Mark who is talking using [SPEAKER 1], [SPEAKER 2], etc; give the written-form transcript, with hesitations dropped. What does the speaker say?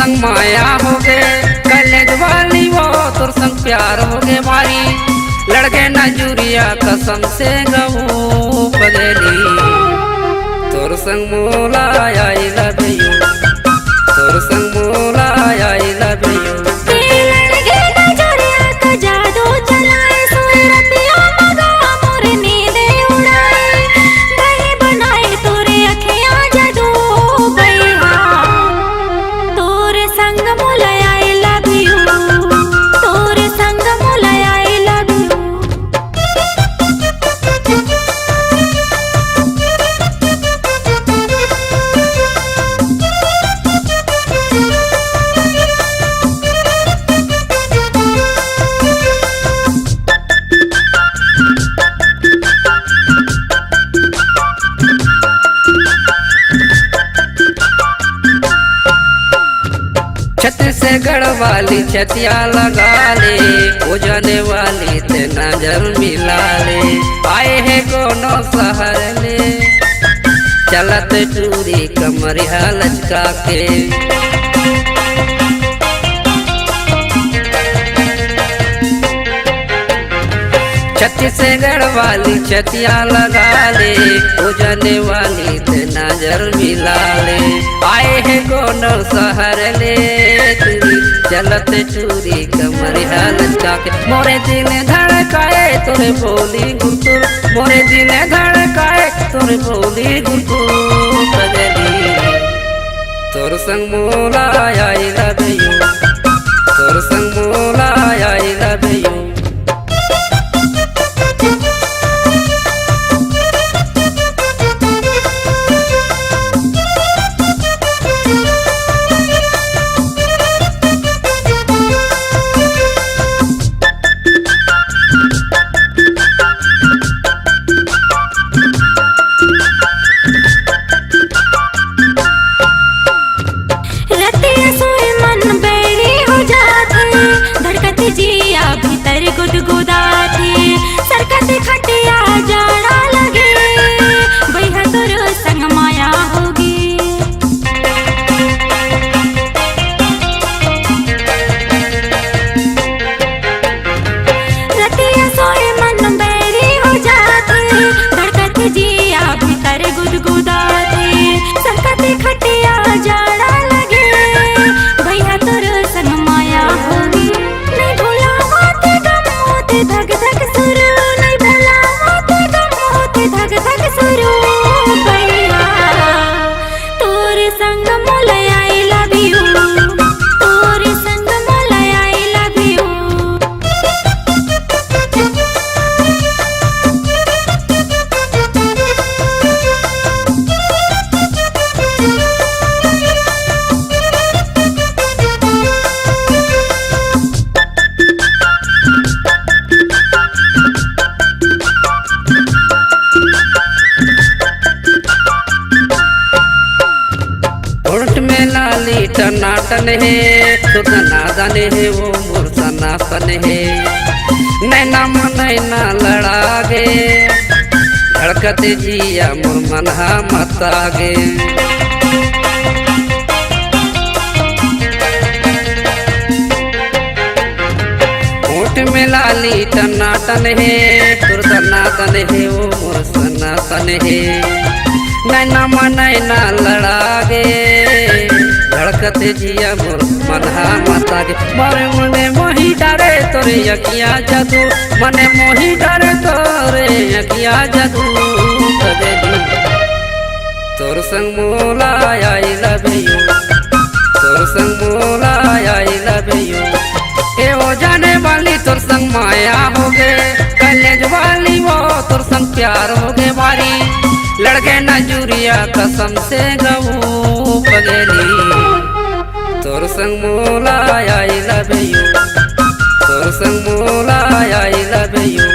[SPEAKER 1] संग माया हो गे कलेज वाली वो तोर संग प्यार हो गे मारी लड़के नजूरिया कसम से गऊ पगली तोर संग मोला आई लव यू तोर संग मोला आई लव यू छत से गढ़ वाली छतिया लगा ले हो जाने वाली ते नजर मिला ले आए है कोनो शहर ले चलत टूरी कमरिया लचका के छत्तीसगढ़ वाली छतिया लगा ले हो जाने वाली ते नजर मिला ले आए है कोनो शहर ले चलत चूरी कमरिया लचका के मोरे दिल धड़काए तोरे बोली गुरतुर मोरे दिल धड़काए तोरे बोली गुरतुर पगली तोर संग मोला आई लव यू तोर संग मोला आई लव यू
[SPEAKER 2] जिया भीतर गुदगुदा थी सरकत खटिया जाड़ा लगे बैहा तोर संग माया होगी रतिया सोए मन बैरी हो जाते धड़कत जिया भीतर गुदगुदा थी सरकत खटिया जाड़ा लगे बैहा तोर संग माया होगी धक धक सुरू नहीं भला होते गम होते धक धक सुरू भैया तोर संग मोला आई लव यू तोर संग मोला आई लव यू
[SPEAKER 1] लाली टनाटन है तो नादन है वो मुर्सनासन है नैना नैना लड़ा गे धड़कत जिया मोर मनहा मता गे होठ में लाली टनाटन है तुरसनातन है वो मुर्सनासन है नैना नैना लड़ा गे धड़कत जिया मोर मनहा माता गे मोरे मने मोही डारे तोरे अखिया जादू मने मोही डारे तोरे अखिया जादू पगली तोर संग मोला आई लव यू तोर संग मोला आई लव यू ए हो जाने वाली तोर संग माया हो गे कलेज वाली वो तोर संग प्यार हो गे मारी लड़के नजूरिया कसम से गऊ पगली तोर संग मोला आई लव यू तोर संग मोला आई लव यू